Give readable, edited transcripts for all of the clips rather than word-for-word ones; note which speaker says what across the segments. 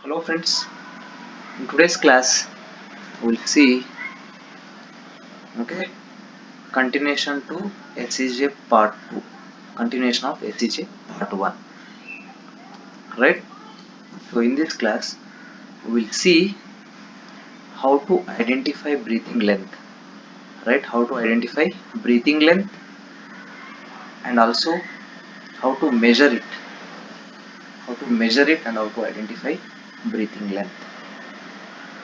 Speaker 1: Hello friends, in today's class we'll see okay continuation to SEJ part 2, continuation of SEJ part 1, right? So in this class we'll see how to identify breathing length, right? How to identify breathing length and also how to measure it, and how to identify breathing length,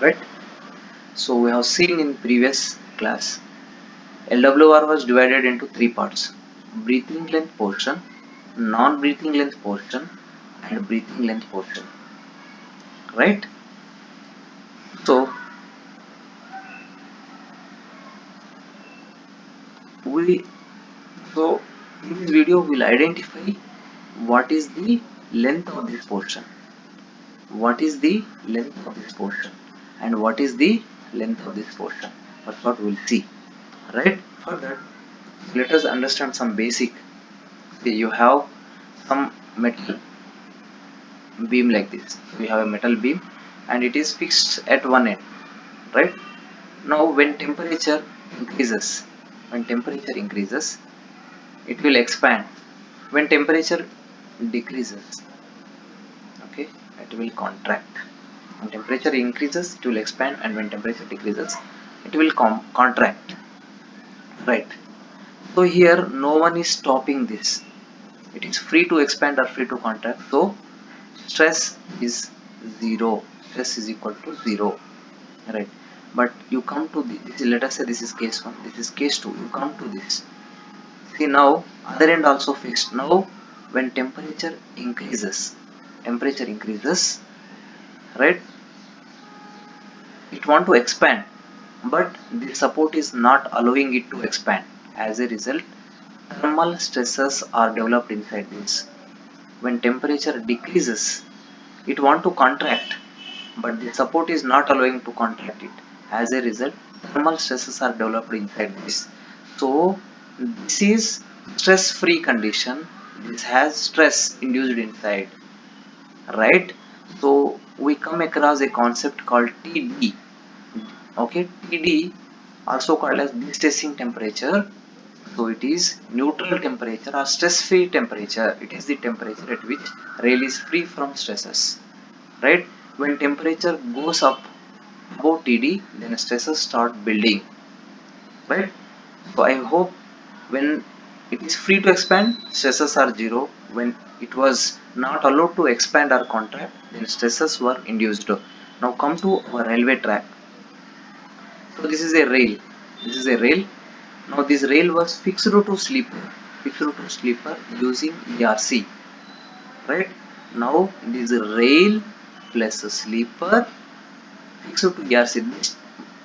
Speaker 1: right? So we have seen in previous class LWR was divided into three parts: breathing length portion, non-breathing length portion, and breathing length portion. Right? So we so in this video we'll identify what is the length of this portion, what is the length of this portion, and what is the length of this portion. That's what we'll see. Right? For that, let us understand some basic. See, you have some metal beam like this. We have a metal beam and it is fixed at one end, right? Now when temperature increases, it will expand. When temperature decreases, okay, it will contract. When temperature increases, it will expand, and when temperature decreases, it will contract, right? So here no one is stopping this. It is free to expand or free to contract. So stress is zero. Stress is equal to zero, right? But you come to this, let us say this is case 1, this is case 2. You come to this, see, now other end also fixed. Now when temperature increases, right, it want to expand, but the support is not allowing it to expand. As a result, thermal stresses are developed inside this. When temperature decreases, it want to contract, but the support is not allowing to contract it. As a result, thermal stresses are developed inside this. So this is stress free condition. This has stress induced inside, right? So we come across a concept called TD. Okay, TD, also called as distressing temperature. So it is neutral temperature or stress free temperature. It is the temperature at which rail is free from stresses, right? When temperature goes up above TD, then stresses start building, right? So I hope when it is free to expand, stresses are zero. When it was not allowed to expand or contract, then stresses were induced. Now come to our railway track. So this is a rail. This is a rail. Now this rail was fixed to sleeper using ERC, right? Now this rail plus a sleeper fixed to ERC. This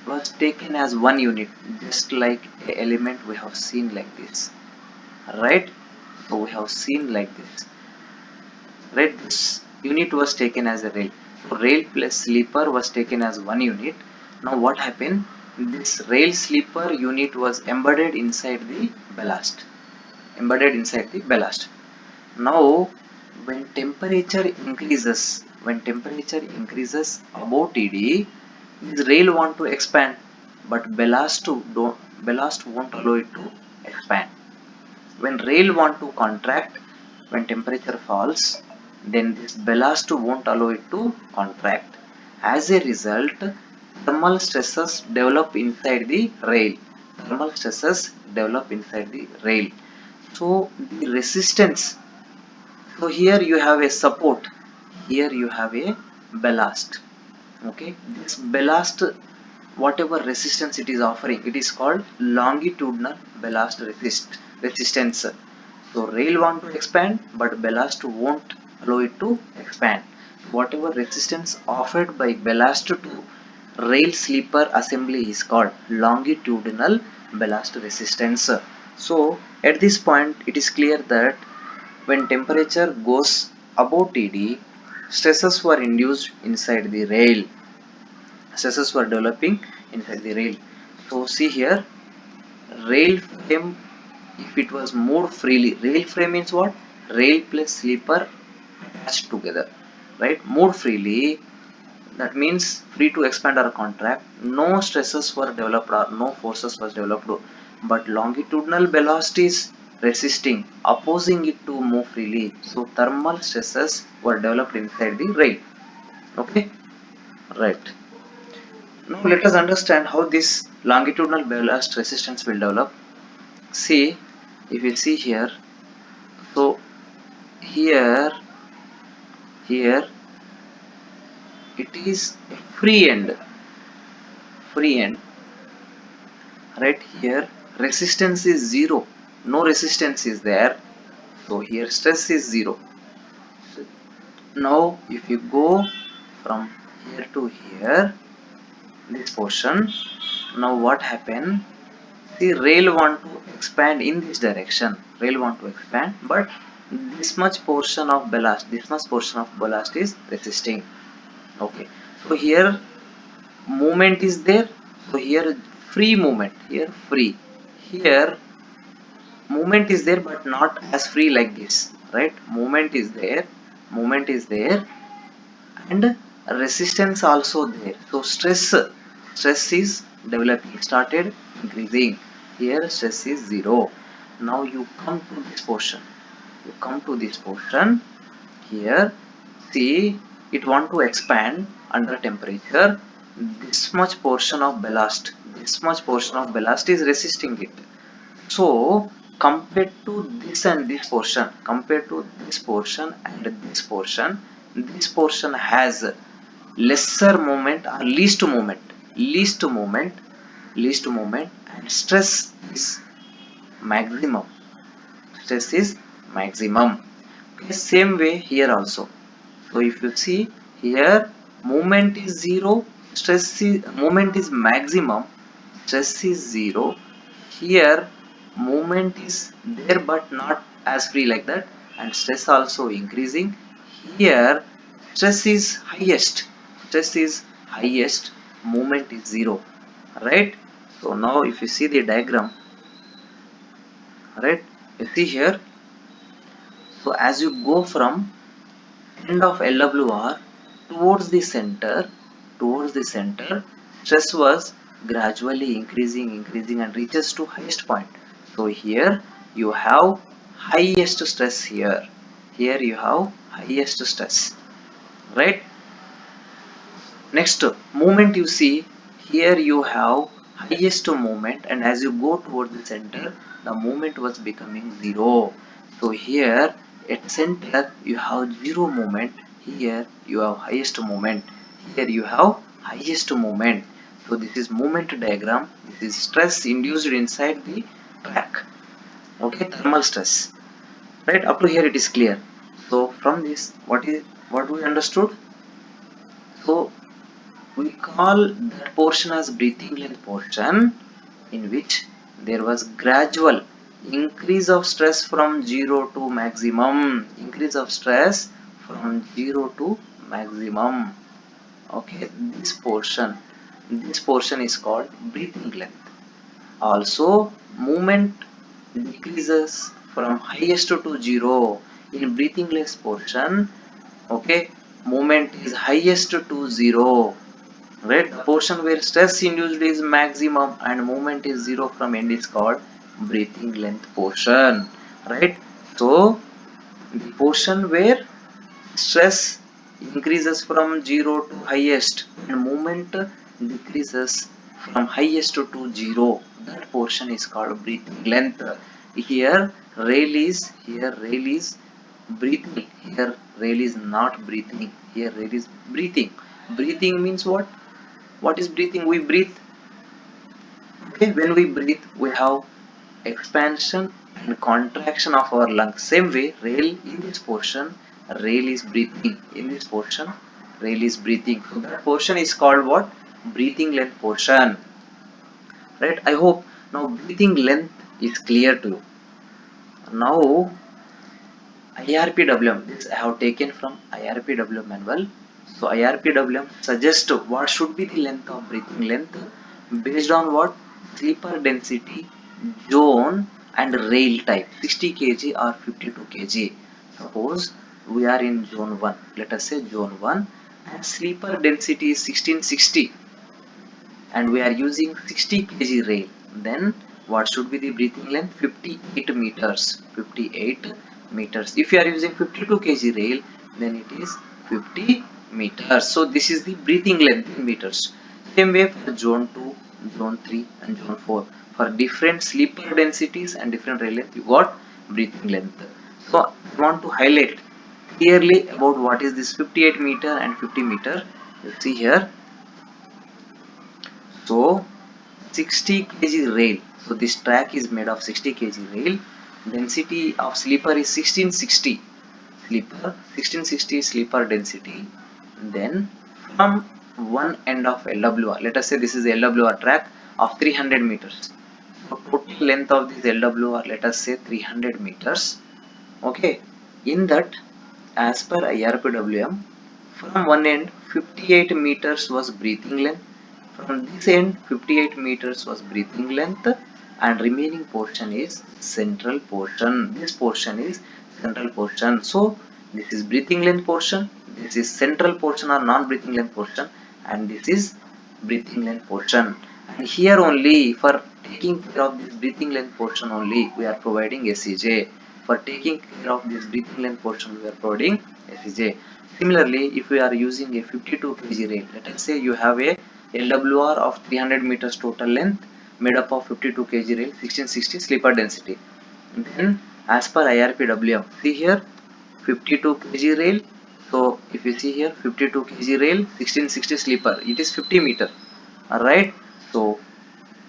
Speaker 1: was taken as one unit, just like a element we have seen like this, right? So we have seen like this, right? This unit was taken as a rail. So rail plus sleeper was taken as one unit. Now what happened? This rail sleeper unit was embedded inside the ballast. Now when temperature increases above TD, this rail want to expand, but ballast won't allow it to expand. When rail want to contract, when temperature falls, then this ballast won't allow it to contract. As a result, thermal stresses develop inside the rail. Thermal stresses develop inside the rail. So the resistance. So here you have a support. Here you have a ballast. Okay, this ballast, whatever resistance it is offering, it is called longitudinal ballast resistance. So rail want to expand, but ballast won't allow it to expand. Whatever resistance offered by ballast to rail sleeper assembly is called longitudinal ballast resistance. So at this point it is clear that when temperature goes above TD, stresses were induced inside the rail. Stresses were developing inside the rail. So see here, rail frame, if it was moved freely, rail frame means what? Rail plus sleeper attached together, right? Moved freely. that means free to expand or contract. No stresses were developed or no forces was developed, but longitudinal velocity is resisting, opposing it to move freely. So thermal stresses were developed inside the rail. Okay, right. Now let us understand how this longitudinal ballast resistance will develop. See, if you see here, so here it is a free end, right? Here resistance is zero, no resistance is there, so here stress is zero. So now if you go from here to here, this portion, now what happened? See, rail want to expand in this direction, rail want to expand, but this much portion of ballast is resisting. Okay, so here movement is there, so here free movement, here free, here movement is there but not as free like this, right? Movement is there and resistance also there, so stress is developing, started increasing. Here stress is zero. Now you come to this portion, here. See, it want to expand under temperature. This much portion of ballast is resisting it. So compared to this and this portion, this portion has lesser moment or least movement, and maximum stress is maximum. Okay, same way here also. So if you see here, movement is zero, movement is maximum, stress is zero. Here movement is there but not as free like that, and stress also increasing. Here stress is highest, movement is zero, right? So now if you see the diagram, right, you see here, so as you go from end of LWR towards the center, stress was gradually increasing and reaches to highest point. So here you have highest stress here. Here you have highest stress, right? Next movement, you see here you have highest movement, and as you go towards the center, the movement was becoming zero. So here at center you have zero movement, here you have highest movement, here you have highest movement. So this is movement diagram. This is stress induced inside the track. Okay, thermal stress. Right, up to here it is clear. So from this, what we understood? So we call that portion as breathing length portion, in which there was gradual increase of stress from 0 to maximum. Okay, this portion is called breathing length. Also movement decreases from highest to 0 in breathingless portion. Okay, movement is highest to 0, right? The portion where stress induced is maximum and movement is 0 from end is called breathing length portion, right? So the portion where stress increases from 0 to highest and movement decreases from highest to 0, that portion is called breathing length. Here rail is breathing, here rail is not breathing, here rail is breathing. Breathing means what is breathing? We breathe. Okay, when we breathe we have expansion and contraction of our lungs. Same way rail, in this portion rail is breathing, rail is breathing. So that portion is called what? Breathing length portion, right? I hope now breathing length is clear to you. Now IRPWM, this I have taken from IRPWM manual. So IRPWM suggests what should be the length of breathing length based on what? Sleeper density, zone and rail type, 60 kg or 52 kg. Suppose we are in zone 1, let us say zone 1, and sleeper density is 1660 and we are using 60 kg rail, then what should be the breathing length? 58 meters. 58 meters. If you are using 52 kg rail, then it is 50 meters. So this is the breathing length in meters. Same way for zone 2, zone 3 and zone 4. For different sleeper densities and different rail length, you got breathing length. So I want to highlight clearly about what is this 58 meter and 50 meter. You see here. So 60 kg rail. So this track is made of 60 kg rail. Density of sleeper is 1660. Sleeper 1660 sleeper density. Then from one end of LWR, let us say this is LWR track of 300 meters. So total length of this LWR, let us say 300 meters. Okay. In that, as per IRPWM, from one end 58 meters was breathing length, from this end 58 meters was breathing length, and remaining portion is central portion. This portion is central portion. So this is breathing length portion, this is central portion or non-breathing length portion, and this is breathing length portion. And here only for taking care of this breathing length portion only we are providing SEJ. For taking care of this breathing length portion we are providing SEJ. Similarly, if we are using a 52 kg rail, let us say you have a LWR of 300 meters total length made up of 52 kg rail, 1660 sleeper density. Then as per IRPWM, see here 52 kg rail. So if you see here 52 kg rail, 1660 sleeper, it is 50 meter. Alright, so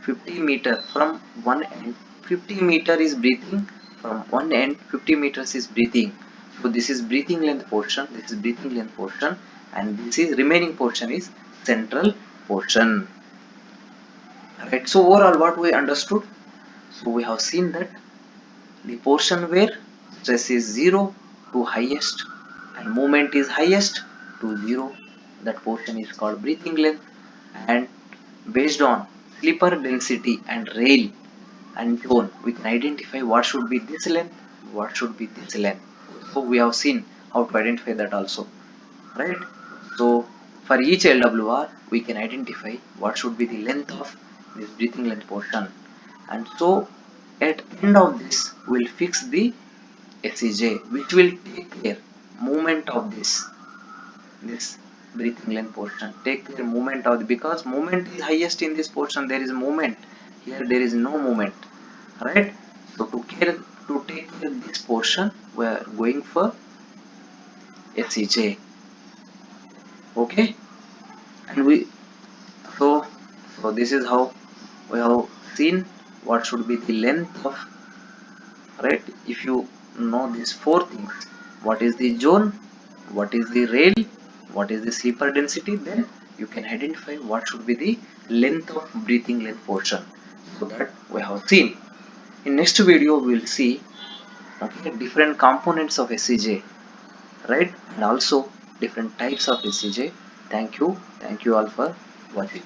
Speaker 1: 50 meter from one end, 50 meter is breathing, from one end 50 meters is breathing. So this is breathing length portion, this is breathing length portion, and this is remaining portion is central portion. Right, so overall what we understood? So we have seen that the portion where stress is 0 to highest and movement is highest to 0, that portion is called breathing length. And based on sleeper density and rail and zone, we can identify what should be this length, what should be this length. So we have seen how to identify that also, right? So for each LWR, we can identify what should be the length of this breathing length portion, and so at end of this, we'll fix the SEJ, which will take care movement of this breathing length portion. Take care movement of because movement is highest in this portion. There is movement here. There is no movement, right? So to take care of this portion, we are going for SEJ. Okay, and so so this is how we have seen what should be the length of, right? If you know these four things, what is the zone, what is the rail, what is the sleeper density, then you can identify what should be the length of breathing length portion. So that we have seen. In next video we will see, okay, different components of SEJ, right, and also different types of SEJ. Thank you all for watching.